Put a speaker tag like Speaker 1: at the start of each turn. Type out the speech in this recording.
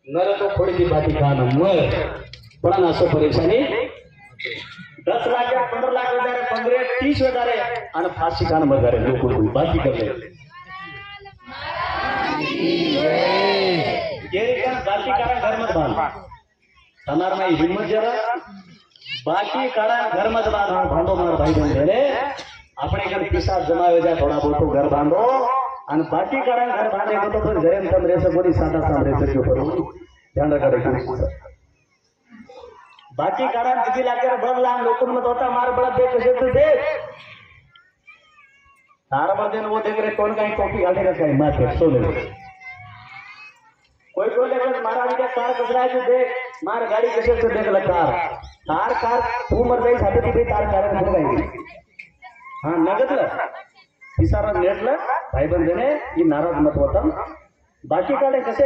Speaker 1: नर तो थोड़ी सी बाती खाना मर बड़ा ना सो परेशानी 10 लाख या 15 लाख हजार 15 30 हजार आणि फाशी खान मर लोक बाकी करले ये का बाकी कारण घर मत बांध તમાર માં હિંમત જરા બાકી કાળા ઘર મત બાંધો માર ભાઈ બહેન રે આપણે ઘર પૈસા જમાવે જાય થોડા બહુ ઘર બાંધો અને બાકી કાળા ઘર બાંધે તો પણ ઘરે તમ રહેશે બોલી સાદા સામ રહેશે જો પર ધ્યાન રાખે बाकी काळा किती लागणार बघ लहान लोक मत होता मार बळा दे कसे तू दे तार मध्ये वो देख रे कोण काही कॉफी घाले का काही मार सोले कोई बोले महाराज का कार कसला है देख मार गाड़ी कैसे से देख लगा कार कार तू मर गई साथे ती कार कार हो गई हां नगदला इसारा नेटला भाई बंदने ही नाराज मत होता बाकी काळे कसे